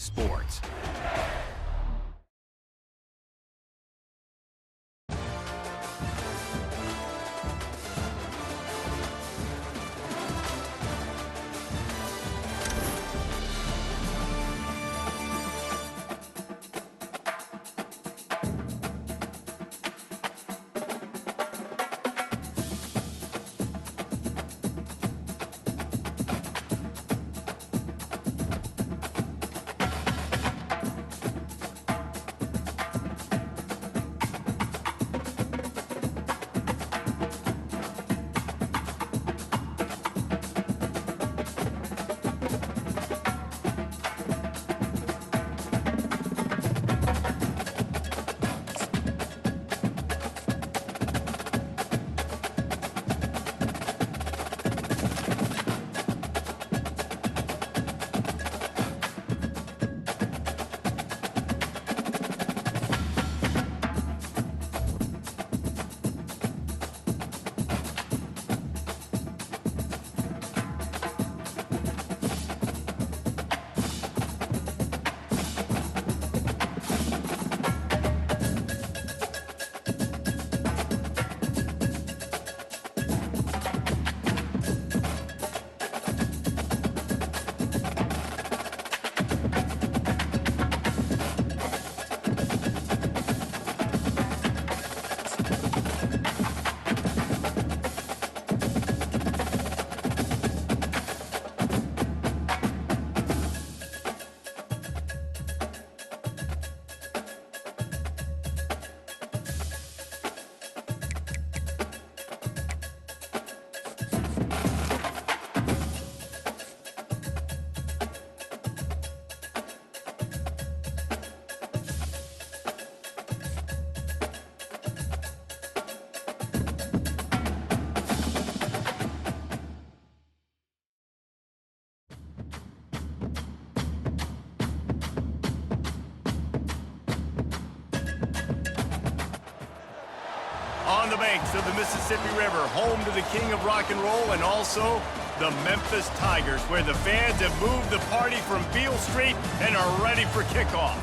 Sports. On the banks of the Mississippi River, home to the king of rock and roll and also the Memphis Tigers, where the fans have moved the party from Beale Street and are ready for kickoff.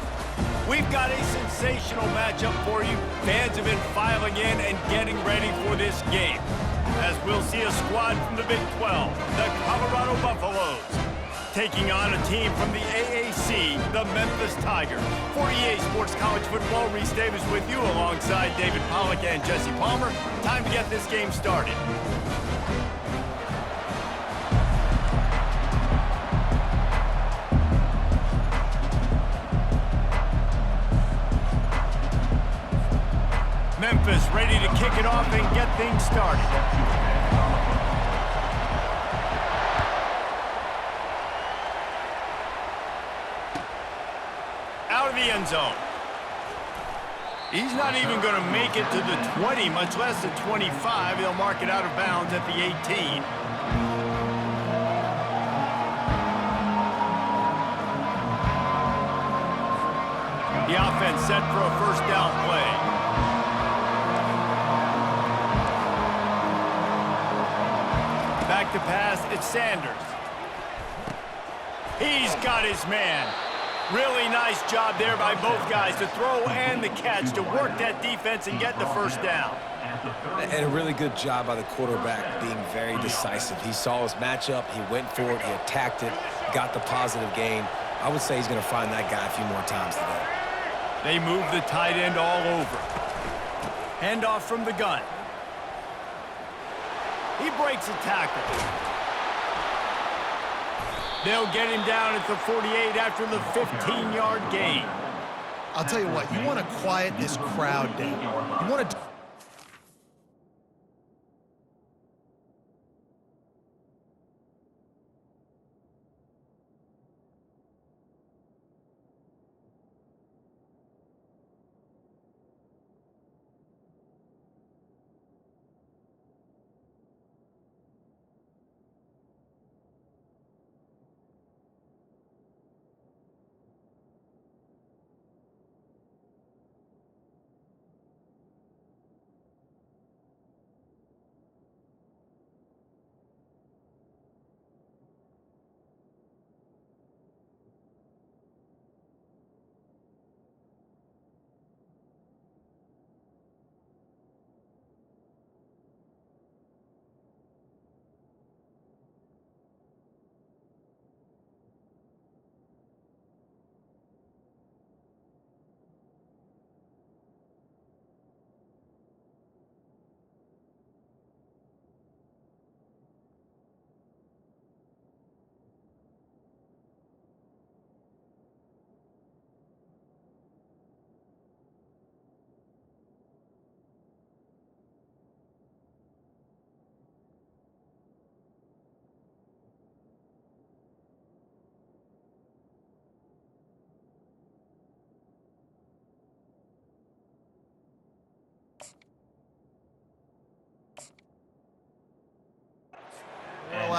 We've got a sensational matchup for you. Fans have been filing in and getting ready for this game, as we'll see a squad from the Big 12, the Colorado Buffaloes, taking on a team from the AAC, the Memphis Tigers. For EA Sports College Football, Reese Davis with you alongside David Pollack and Jesse Palmer. Time to get this game started. Memphis ready to kick it off and get things started. Out of the end zone. He's not even going to make it to the 20, much less the 25. He'll mark it out of bounds at the 18. The offense set for a first down play. Back to pass, it's Sanders. He's got his man. Really nice job there by both guys to throw and the catch to work that defense and get the first down. And a really good job by the quarterback being very decisive. He saw his matchup, he went for it, he attacked it, got the positive gain. I would say he's going to find that guy a few more times today. They move the tight end all over. Handoff from the gun. He breaks a tackle. They'll get him down at the 48 after the 15-yard gain. I'll tell you what, you want to quiet this crowd down. You want to...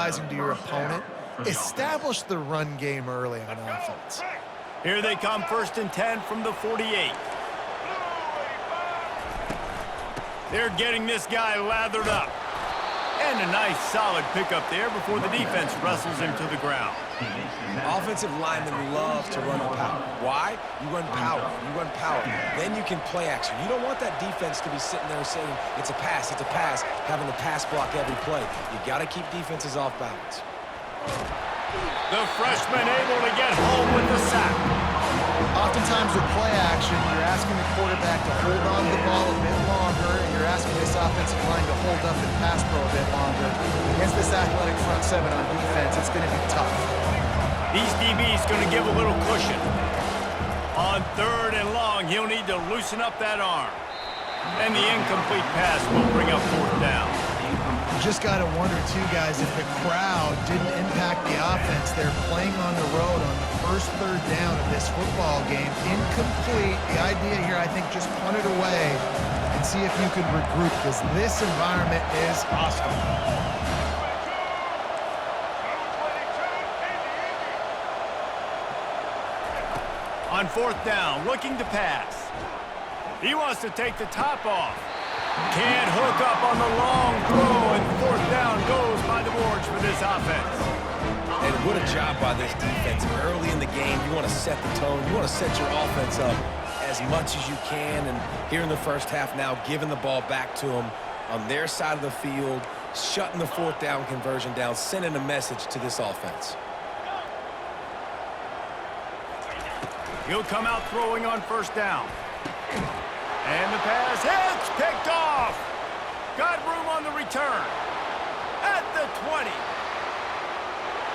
demoralizing to your opponent, establish the run game early on offense. Here they come, 1st and 10 from the 48. They're getting this guy lathered up. And a nice solid pickup there before the defense wrestles him to the ground. Offensive linemen love to run power. Why? You run power. You run power. Then you can play action. You don't want that defense to be sitting there saying, it's a pass, having to pass block every play. You got to keep defenses off balance. The freshman able to get home with the sack. Oftentimes with play action, you're asking the quarterback to hold on to the ball a bit longer, and you're asking this offensive line to hold up and pass pro a bit longer. Against this athletic front seven on defense, it's going to be tough. These DBs going to give a little cushion. On 3rd and long, he'll need to loosen up that arm. And the incomplete pass will bring up 4th down. You just got to wonder, too, guys, if the crowd didn't impact the offense. They're playing on the road on the first 3rd down of this football game. Incomplete. The idea here, I think, just punt it away and see if you can regroup, because this environment is hostile. On 4th down, looking to pass. He wants to take the top off. Can't hook up on the long throw, and 4th down goes by the boards for this offense. And what a job by this defense. Early in the game, you want to set the tone. You want to set your offense up as much as you can. And here in the first half now, giving the ball back to them on their side of the field, shutting the 4th down conversion down, sending a message to this offense. He'll come out throwing on 1st down. And the pass hits, picked off. Got room on the return. At the 20.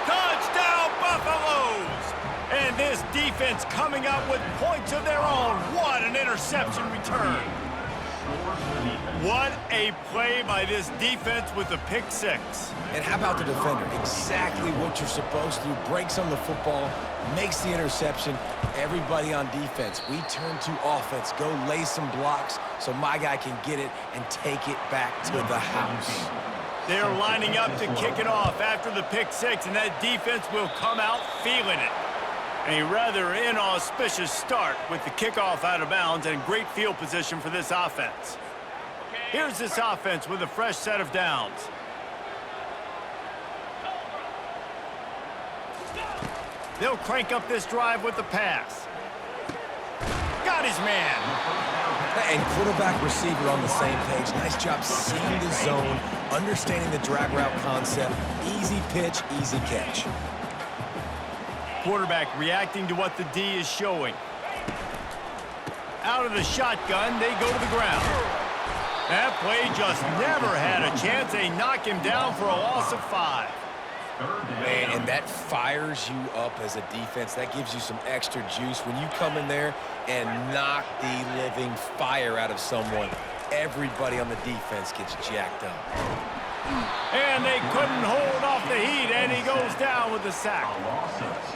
Touchdown, Buffaloes! And this defense coming up with points of their own. What an interception return. What a play by this defense with the pick 6. And how about the defender? Exactly what you're supposed to do. Breaks on the football, makes the interception. Everybody on defense, we turn to offense. Go lay some blocks so my guy can get it and take it back to the house. They're lining up to kick it off after the pick 6, and that defense will come out feeling it. A rather inauspicious start with the kickoff out of bounds and great field position for this offense. Here's this offense with a fresh set of downs. They'll crank up this drive with the pass. Got his man. And quarterback receiver on the same page. Nice job seeing the zone, understanding the drag route concept. Easy pitch, easy catch. Quarterback reacting to what the D is showing. Out of the shotgun, they go to the ground. That play just never had a chance. They knock him down for a loss of 5. Man, and that fires you up as a defense. That gives you some extra juice. When you come in there and knock the living fire out of someone, everybody on the defense gets jacked up. And they couldn't hold off the heat, and he goes down with the sack.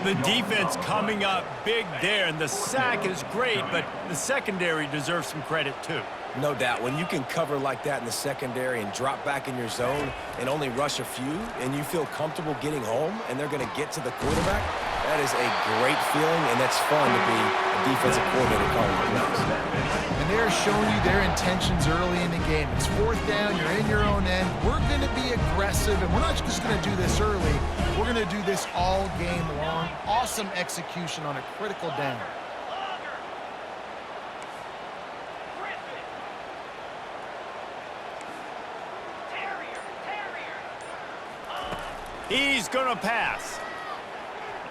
The defense coming up big there, and the sack is great, but the secondary deserves some credit too. No doubt. When you can cover like that in the secondary and drop back in your zone and only rush a few, and you feel comfortable getting home, and they're going to get to the quarterback, that is a great feeling, and that's fun to be a defensive coordinator calling the plays. And they're showing you their intentions early in the game. It's 4th down, you're in your own end. We're going to be aggressive, and we're not just going to do this early. We're going to do this all game long. Awesome execution on a critical down. He's going to pass.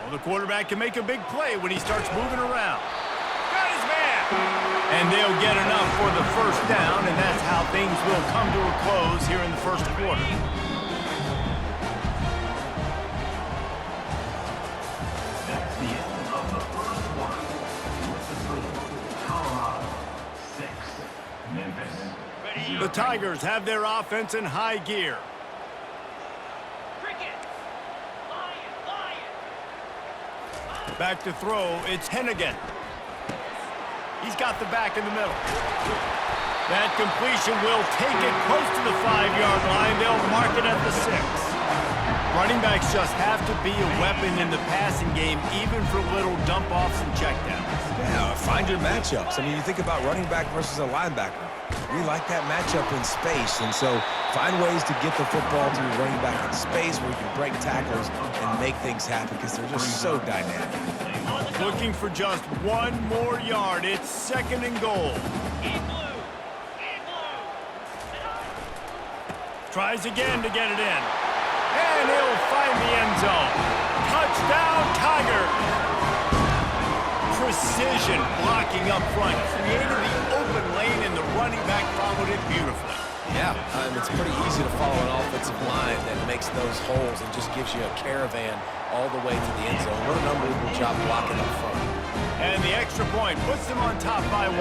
Well, the quarterback can make a big play when he starts moving around. Got his man! And they'll get enough for the 1st down, and that's how things will come to a close here in the first quarter. That's the end of the first quarter. Colorado 6, Memphis 0. The Tigers have their offense in high gear. Back to throw, it's Hennigan. He's got the back in the middle. That completion will take it close to the 5-yard line. They'll mark it at the 6. Running backs just have to be a weapon in the passing game, even for little dump-offs and checkdowns. Yeah, find your matchups. I mean, you think about running back versus a linebacker. We like that matchup in space, and so find ways to get the football to your running back in space where you can break tackles and make things happen because they're just so dynamic. Looking for just one more yard. It's 2nd and goal. Tries again to get it in. And he'll find the end zone. Touchdown, Tigers! Precision blocking up front. Created the open lane, and the running back followed it beautifully. Yeah, it's pretty easy to follow an offensive line that makes those holes and just gives you a caravan all the way to the end zone. What an unbelievable job blocking up front. And the extra point puts them on top by 1.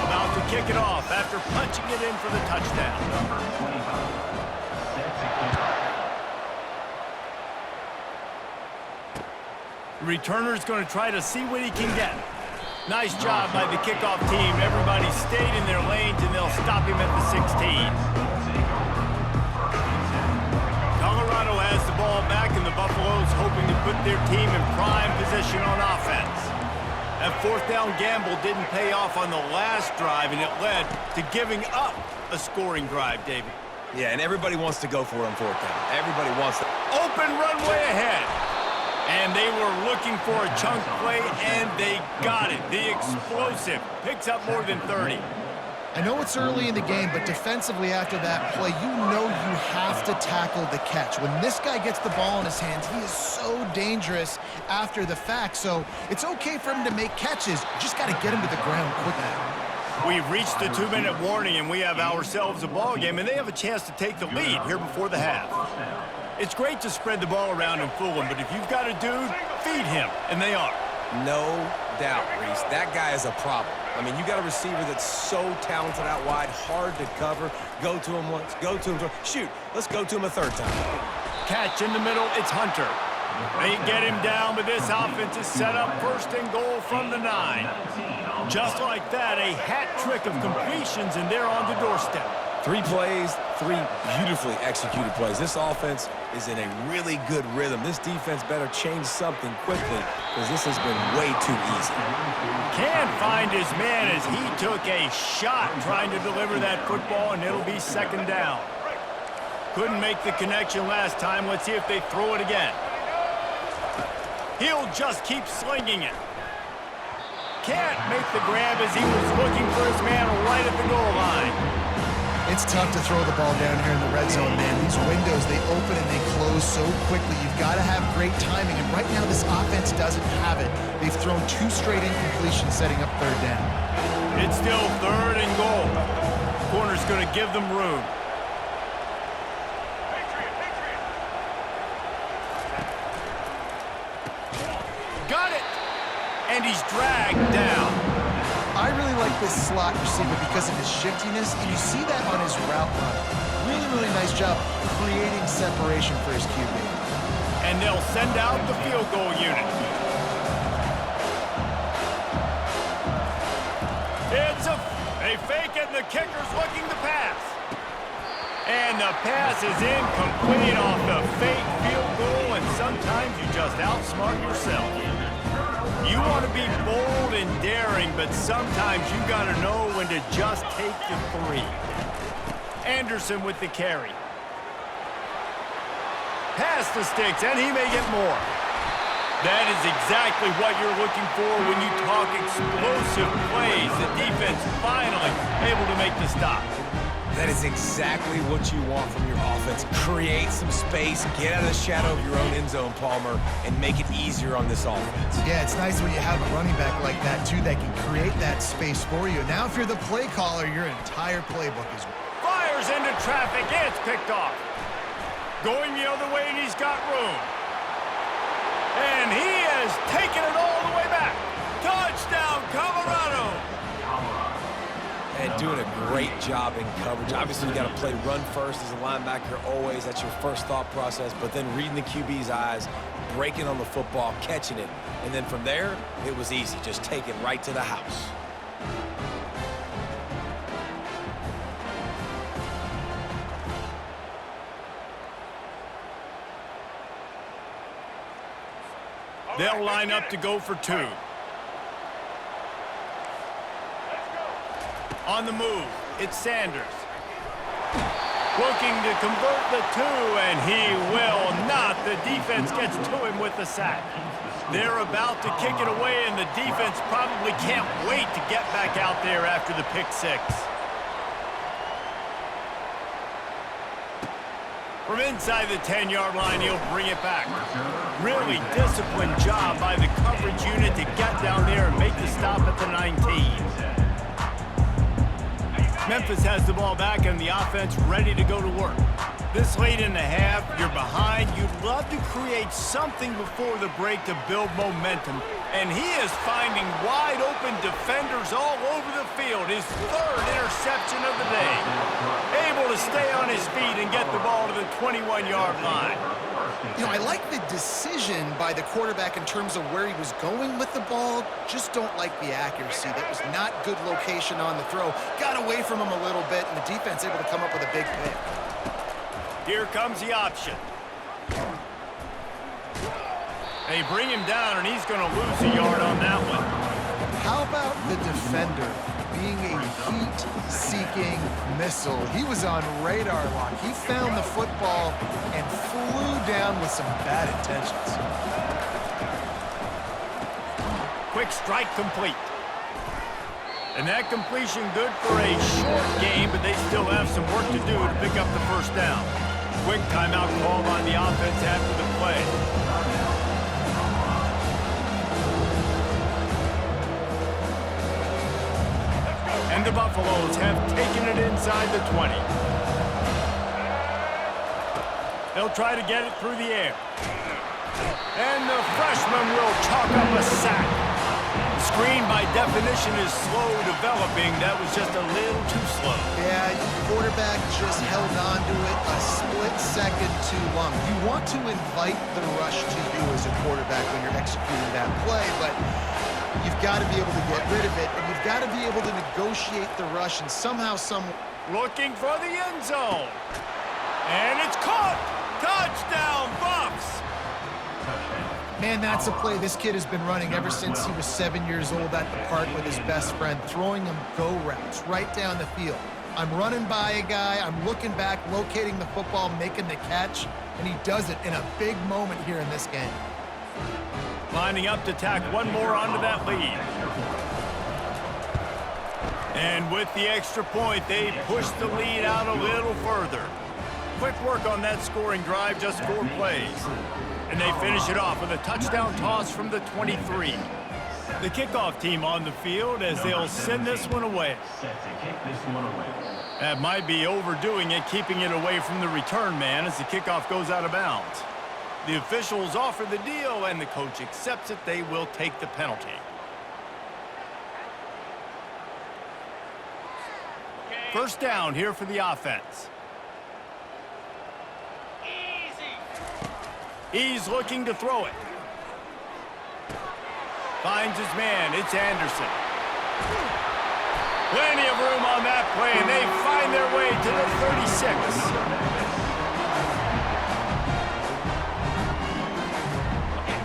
About to kick it off after punching it in for the touchdown. The returner's going to try to see what he can get. Nice job by the kickoff team. Everybody stayed in their lanes, and they'll stop him at the 16. Colorado has the ball back, and the Buffaloes hoping to put their team in prime position on offense. That 4th down gamble didn't pay off on the last drive, and it led to giving up a scoring drive, David. Yeah, and everybody wants to go for it on 4th down. Everybody wants to. Open runway ahead. And they were looking for a chunk play, and they got it. The explosive picks up more than 30. I know it's early in the game, but defensively after that play, you know you have to tackle the catch. When this guy gets the ball in his hands, he is so dangerous after the fact. So it's okay for him to make catches. You just got to get him to the ground quickly. We've reached the 2-minute warning, and we have ourselves a ball game, and they have a chance to take the lead here before the half. It's great to spread the ball around and fool him, but if you've got a dude, feed him, and they are. No doubt, Reese. That guy is a problem. I mean, you got a receiver that's so talented out wide, hard to cover. Go to him once, go to him twice. Shoot, let's go to him a 3rd time. Catch in the middle, it's Hunter. They get him down, but this offense is set up 1st and goal from the 9. Just like that, a hat trick of completions, and they're on the doorstep. 3 plays, 3 beautifully executed plays. This offense is in a really good rhythm. This defense better change something quickly because this has been way too easy. Can't find his man as he took a shot trying to deliver that football, and it'll be 2nd down. Couldn't make the connection last time. Let's see if they throw it again. He'll just keep slinging it. Can't make the grab as he was looking for his man right at the goal line. It's tough to throw the ball down here in the red zone, man. These windows, they open and they close so quickly. You've got to have great timing, and right now this offense doesn't have it. They've thrown 2 straight incompletions setting up 3rd down. It's still 3rd and goal. Corner's going to give them room. Got it! And he's dragged down. I really like this slot receiver because of his shiftiness, and you see that on his route run. Really, really nice job creating separation for his QB. And they'll send out the field goal unit. They fake it, and the kicker's looking to pass. And the pass is incomplete off the fake field goal, and sometimes you just outsmart yourself. You want to be bold and daring, but sometimes you got to know when to just take the 3. Anderson with the carry. Pass the sticks, and he may get more. That is exactly what you're looking for when you talk explosive plays. The defense finally able to make the stop. That is exactly what you want from your offense. Create some space, get out of the shadow of your own end zone, Palmer, and make it easier on this offense. Yeah, it's nice when you have a running back like that, too, that can create that space for you. Now, if you're the play caller, your entire playbook is... Fires into traffic, it's picked off. Going the other way, and he's got room. And he has taken it all the way back. Touchdown, Colorado! And doing a great job in coverage. Obviously, you got to play run first as a linebacker always. That's your first thought process. But then reading the QB's eyes, breaking on the football, catching it. And then from there, it was easy. Just take it right to the house. They'll line up to go for 2. On the move, it's Sanders. Looking to convert the 2, and he will not. The defense gets to him with the sack. They're about to kick it away, and the defense probably can't wait to get back out there after the pick 6. From inside the 10-yard line, he'll bring it back. Really disciplined job by the coverage unit to get down there and make the stop at the 19. Memphis has the ball back and the offense ready to go to work. This late in the half, you're behind. You'd love to create something before the break to build momentum. And he is finding wide open defenders all over the field. His 3rd interception of the day. Able to stay on his feet and get the ball to the 21-yard line. You know, I like the decision by the quarterback in terms of where he was going with the ball. Just don't like the accuracy. That was not good location on the throw. Got away from him a little bit, and the defense able to come up with a big pick. Here comes the option. They bring him down, and he's going to lose a yard on that one. How about the defender being a heat-seeking missile? He was on radar lock. He found the football and flew down with some bad intentions. Quick strike complete. And that completion good for a short game, but they still have some work to do to pick up the first down. Quick timeout called on the offense after the play. And the Buffaloes have taken it inside the 20. They'll try to get it through the air. And the freshman will chalk up a sack. Screen, by definition, is slow developing. That was just a little too slow. Yeah, quarterback just held on to it a split second too long. You want to invite the rush to you as a quarterback when you're executing that play, but you've got to be able to get rid of it, and you've got to be able to negotiate the rush and somehow, Looking for the end zone. And it's caught. Touchdown, Buffs. Man, that's a play this kid has been running ever since he was 7 years old at the park with his best friend, throwing him go routes right down the field. I'm running by a guy, I'm looking back, locating the football, making the catch, and he does it in a big moment here in this game. Lining up to tack one more onto that lead. And with the extra point, they push the lead out a little further. Quick work on that scoring drive, just 4 plays. And they finish it off with a touchdown toss from the 23. The kickoff team on the field as they'll send this one away. That might be overdoing it, keeping it away from the return man as the kickoff goes out of bounds. The officials offer the deal, and the coach accepts it. They will take the penalty. First down here for the offense. He's looking to throw it. Finds his man. It's Anderson. Plenty of room on that play, and they find their way to the 36.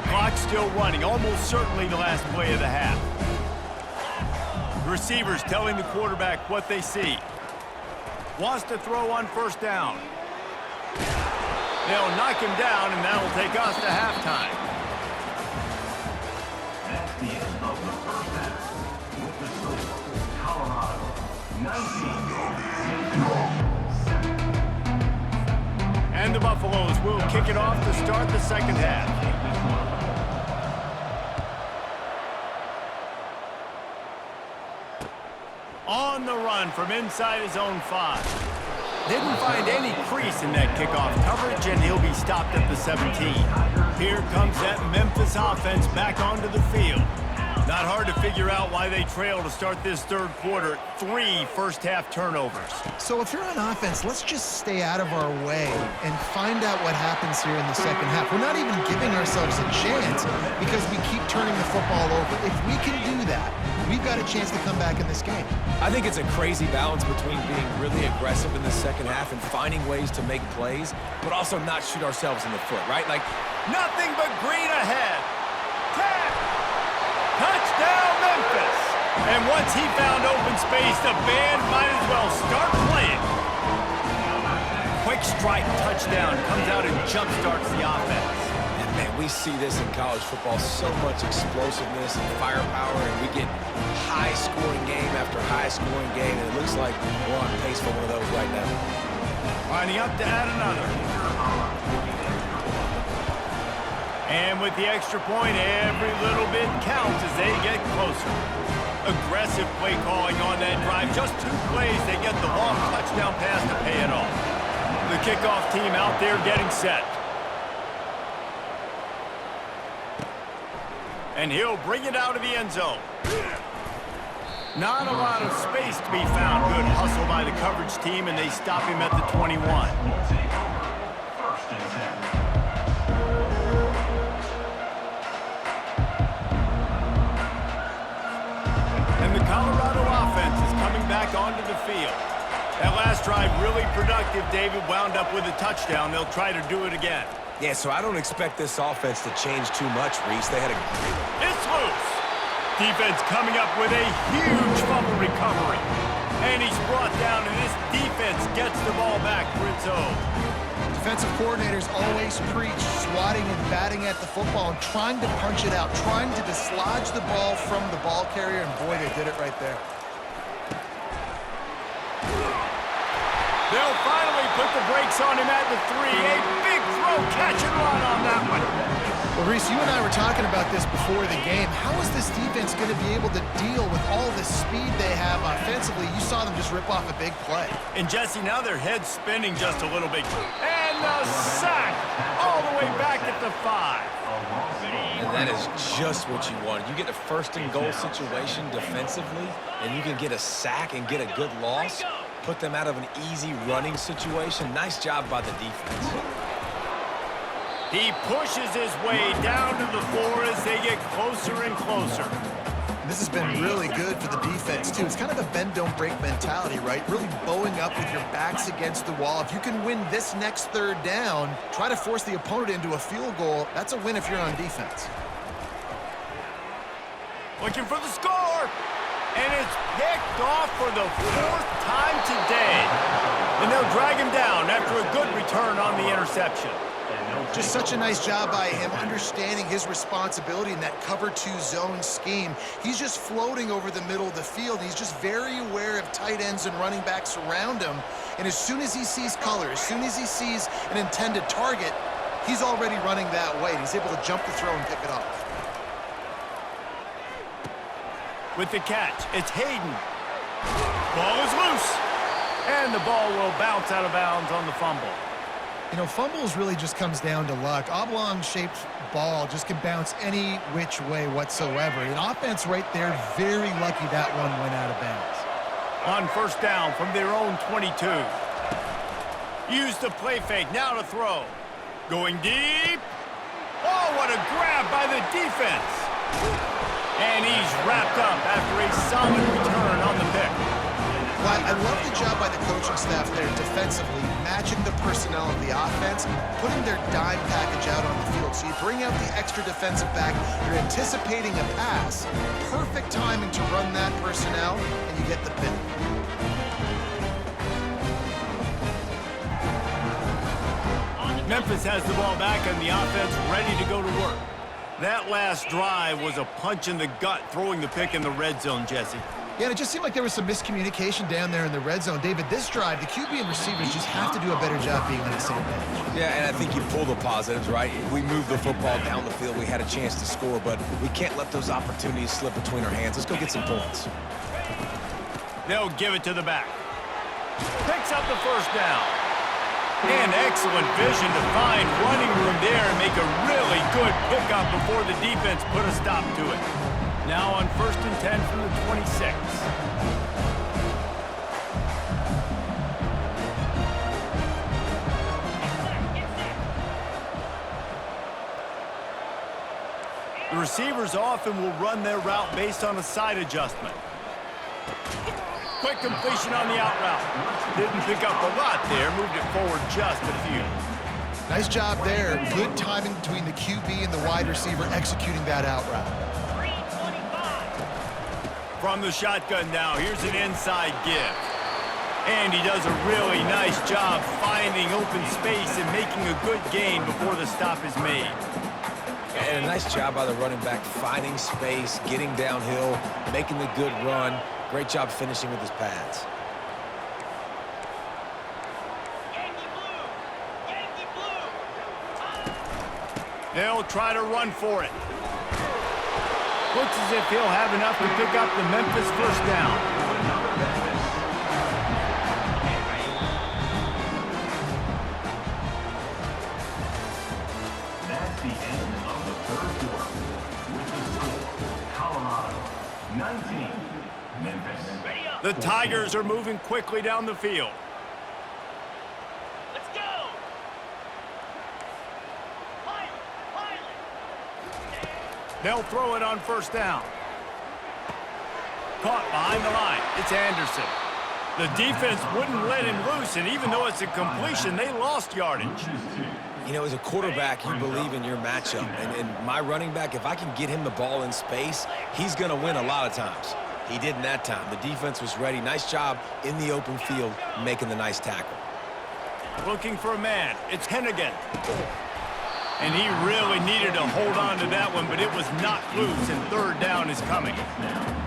Clock still running, almost certainly the last play of the half. The receivers telling the quarterback what they see. Wants to throw on first down. They'll knock him down, and that'll take us to halftime. That's the end of the first half. With the score, Colorado 19. And the Buffaloes will kick it off to start the second half. On the run from inside his own 5. Didn't find any crease in that kickoff coverage, and he'll be stopped at the 17. Here comes that Memphis offense back onto the field. Not hard to figure out why they trail to start this third quarter. 3 first-half turnovers. So if you're on offense, let's just stay out of our way and find out what happens here in the second half. We're not even giving ourselves a chance because we keep turning the football over. If we can do that, we've got a chance to come back in this game. I think it's a crazy balance between being really aggressive in the second half and finding ways to make plays, but also not shoot ourselves in the foot, right? Like, nothing but green ahead. down Memphis. And once he found open space, the band might as well start playing. Quick strike touchdown comes out and jump-starts the offense. And man, we see this in college football, so much explosiveness and firepower, and we get high-scoring game after high-scoring game, and it looks like we're on pace for one of those right now. Lining up to add another. And with the extra point, every little bit counts as they get closer. Aggressive play calling on that drive. Just 2 plays, they get the long touchdown pass to pay it off. The kickoff team out there getting set. And he'll bring it out of the end zone. Not a lot of space to be found. Good hustle by the coverage team, and they stop him at the 21. First and 10. And the Colorado offense is coming back onto the field. That last drive really productive. David wound up with a touchdown. They'll try to do it again. Yeah, so I don't expect this offense to change too much, Reese. They had a great... It's loose. Defense coming up with a huge fumble recovery. And he's brought down, and this defense gets the ball back for its own. Defensive coordinators always preach swatting and batting at the football and trying to punch it out, trying to dislodge the ball from the ball carrier, and boy, they did it right there. They'll finally put the brakes on him at the 3. A big throw, catch and run on that one. Well, Reese, you and I were talking about this before the game. How is this defense going to be able to deal with all the speed they have offensively? You saw them just rip off a big play. And Jesse, now their head's spinning just a little bit. And the sack all the way back at the 5. And that is just what you want. You get a first-and-goal situation defensively, and you can get a sack and get a good loss, put them out of an easy running situation. Nice job by the defense. He pushes his way down to the 4 as they get closer and closer. This has been really good for the defense, too. It's kind of a bend-don't-break mentality, right? Really bowing up with your backs against the wall. If you can win this next third down, try to force the opponent into a field goal. That's a win if you're on defense. Looking for the score. And it's picked off for the 4th time today. And they'll drag him down after a good return on the interception. Just such a nice job by him understanding his responsibility in that cover 2 zone scheme. He's just floating over the middle of the field. He's just very aware of tight ends and running backs around him. And as soon as he sees color, as soon as he sees an intended target, he's already running that way. And he's able to jump the throw and pick it off. With the catch, it's Hayden. Ball is loose. And the ball will bounce out of bounds on the fumble. You know, fumbles really just comes down to luck. Oblong-shaped ball just can bounce any which way whatsoever. An offense right there, very lucky that one went out of bounds. On first down from their own 22. Use the play fake, now to throw. Going deep. Oh, what a grab by the defense. And he's wrapped up after a solid return on the pick. Well, I love the job by the coaching staff there defensively, matching the personnel of the offense, putting their dime package out on the field. So you bring out the extra defensive back, you're anticipating a pass, perfect timing to run that personnel, and you get the pick. Memphis has the ball back and the offense ready to go to work. That last drive was a punch in the gut, throwing the pick in the red zone, Jesse. Yeah, and it just seemed like there was some miscommunication down there in the red zone. David, this drive, the QB and receivers just have to do a better job being on the same page. Yeah, and I think you pull the positives, right? We moved the football down the field. We had a chance to score, but we can't let those opportunities slip between our hands. Let's go get some points. They'll give it to the back. Picks up the first down. And excellent vision to find running room there and make a really good pickup before the defense put a stop to it. Now on 1st and 10 from the 26. The receivers often will run their route based on a side adjustment. Quick completion on the out route. Didn't pick up a lot there, moved it forward just a few. Nice job there. Good timing between the QB and the wide receiver executing that out route. From the shotgun now, here's an inside give. And he does a really nice job finding open space and making a good gain before the stop is made. And a nice job by the running back, finding space, getting downhill, making the good run. Great job finishing with his pads. They'll try to run for it. Looks as if he'll have enough to pick up the Memphis first down. That's the end of the third quarter. With the score, Colorado 19, Memphis. The Tigers are moving quickly down the field. Let's go! They'll throw it on first down. Caught behind the line. It's Anderson. The defense wouldn't let him loose, and even though it's a completion, they lost yardage. You know, as a quarterback, you believe in your matchup. And my running back, if I can get him the ball in space, he's going to win a lot of times. He didn't that time. The defense was ready. Nice job in the open field making the nice tackle. Looking for a man. It's Hennigan. And he really needed to hold on to that one, but it was not loose, and third down is coming.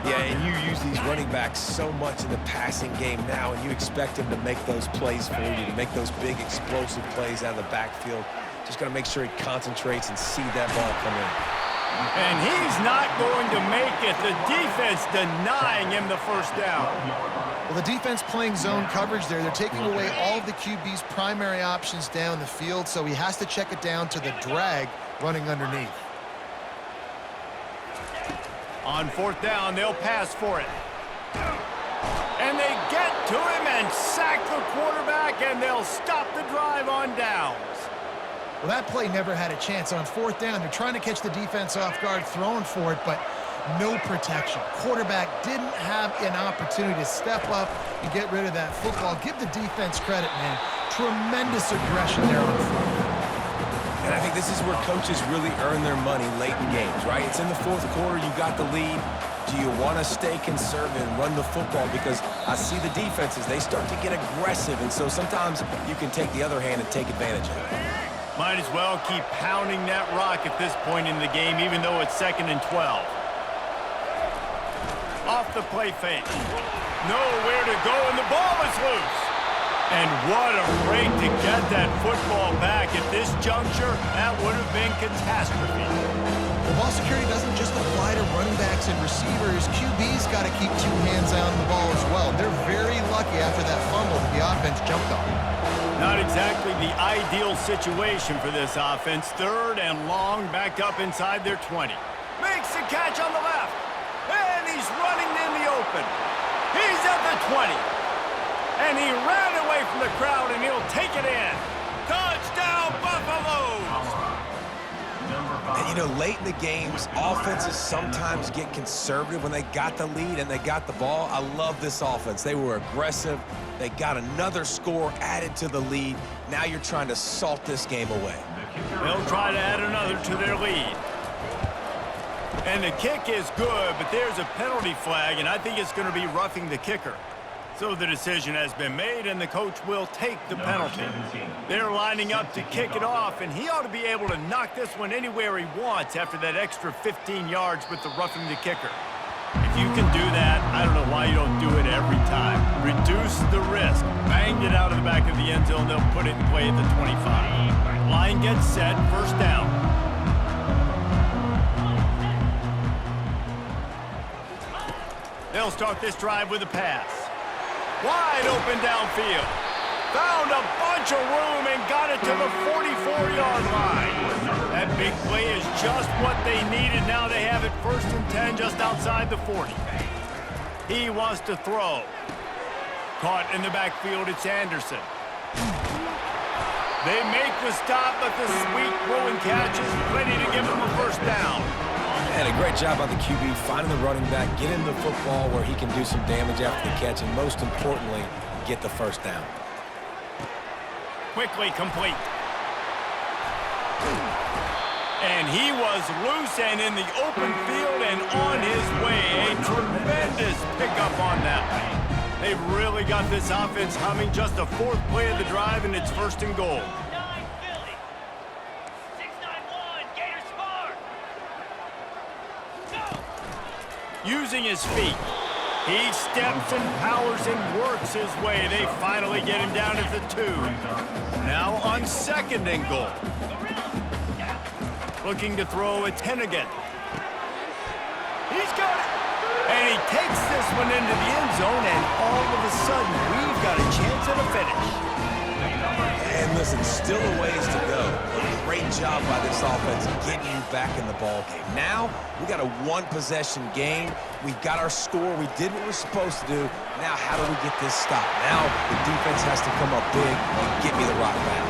Yeah, and you use these running backs so much in the passing game now, and you expect them to make those plays for you, to make those big explosive plays out of the backfield. Just got to make sure he concentrates and see that ball come in. And he's not going to make it. The defense denying him the first down. Well, the defense playing zone coverage there. They're taking away all of the QB's primary options down the field, so he has to check it down to the drag running underneath. On fourth down, they'll pass for it. And they get to him and sack the quarterback, and they'll stop the drive on downs. Well, that play never had a chance. On fourth down, they're trying to catch the defense off guard, throwing for it, but no protection. Quarterback didn't have an opportunity to step up and get rid of that football. Give the defense credit, man. Tremendous aggression there on fourth. And I think this is where coaches really earn their money late in games, right? It's in the fourth quarter. You got the lead. Do you want to stay conservative and run the football? Because I see the defenses, they start to get aggressive, and so sometimes you can take the other hand and take advantage of it. Might as well keep pounding that rock at this point in the game, even though it's 2nd and 12. Off the play fake. Nowhere to go, and the ball is loose. And what a break to get that football back. At this juncture, that would have been catastrophe. The ball security doesn't just apply to running backs and receivers. QB's got to keep two hands on the ball as well. They're very lucky after that fumble that the offense jumped on. Not exactly the ideal situation for this offense. 3rd and long, back up inside their 20. Makes the catch on the left. And he's running in the open. He's at the 20. And he ran away from the crowd, and he'll take it in. Touchdown, Buffaloes! And, you know, late in the games, offenses sometimes get conservative when they got the lead and they got the ball. I love this offense. They were aggressive. They got another score added to the lead. Now you're trying to salt this game away. They'll try to add another to their lead. And the kick is good, but there's a penalty flag, and I think it's going to be roughing the kicker. So the decision has been made, and the coach will take the penalty. They're lining up to kick it off, and he ought to be able to knock this one anywhere he wants after that extra 15 yards with the roughing the kicker. If you can do that, I don't know why you don't do it every time. Reduce the risk. Banged it out of the back of the end zone. They'll put it in play at the 25. Line gets set. First down. They'll start this drive with a pass. Wide open downfield. Found a bunch of room and got it to the 44-yard line. That big play is just what they needed. Now they have it 1st and 10 just outside the 40. He wants to throw. Caught in the backfield, it's Anderson. They make the stop, but the sweet throwing catch is plenty to give them a first down. And a great job by the QB finding the running back, get him the football where he can do some damage after the catch, and most importantly, get the first down. Quickly complete. And he was loose and in the open field and on his way. A tremendous pickup on that one. They've really got this offense humming. Just the fourth play of the drive, and it's first and goal. 9 Philly. 6-9-1. Gators spark. Go. Using his feet. He steps and powers and works his way. They finally get him down at the 2. Now on second and goal. Looking to throw at Hennigan. He's got it. And he takes this one into the end zone, and all of a sudden, we've got a chance at a finish. And listen, still a ways to go. A great job by this offense getting you back in the ball game. Now, we got a one-possession game. We got our score. We did what we're supposed to do. Now, how do we get this stopped? Now, the defense has to come up big and get me the rock back.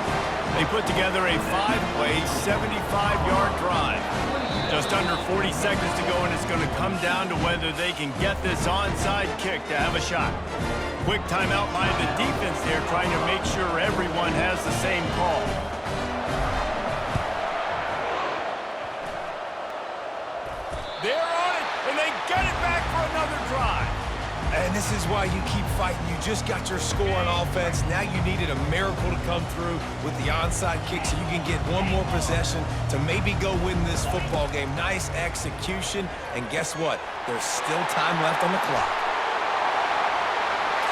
They put together a 5-play, 75-yard drive. Just under 40 seconds to go, and it's going to come down to whether they can get this onside kick to have a shot. Quick timeout by the defense there, trying to make sure everyone has the same call. They're on it, and they get it back for another drive. And this is why you keep fighting. You just got your score on offense. Now you needed a miracle to come through with the onside kick so you can get one more possession to maybe go win this football game. Nice execution. And guess what? There's still time left on the clock.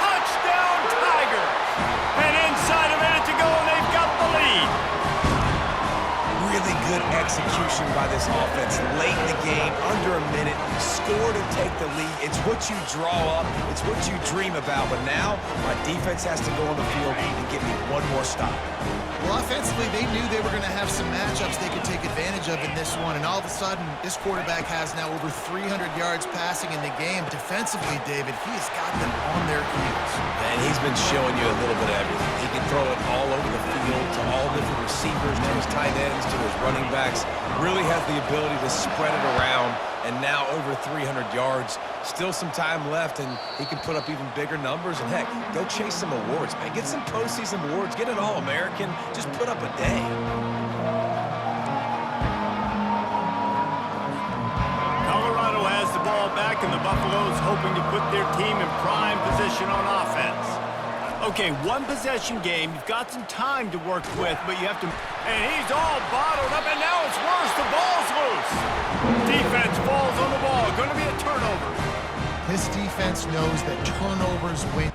Touchdown, Tigers! And inside a minute to go, and they've got the lead. Really good execution by this offense. Late in the game, under a minute, score to take the lead. It's what you draw up. It's what you dream about. But now, my defense has to go on the field and get me one more stop. Well, offensively, they knew they were going to have some matchups they could take advantage of in this one, and all of a sudden, this quarterback has now over 300 yards passing in the game. Defensively, David, he has got them on their heels. And he's been showing you a little bit of everything. He can throw it all over the field to all different receivers, to his tight ends, to his running backs. Really has the ability to spread it around, and now over 300 yards. Still some time left, and he can put up even bigger numbers. And heck, go chase some awards, man. Get some postseason awards. Get an All-American. Just put up a day. Colorado has the ball back, and the Buffaloes hoping to put their team in prime position on offense. Okay, one possession game. You've got some time to work with, but you have to... And he's all bottled up, and now it's worse. The ball's loose. Defense falls on the ball. Going to be a turnover. This defense knows that turnovers win.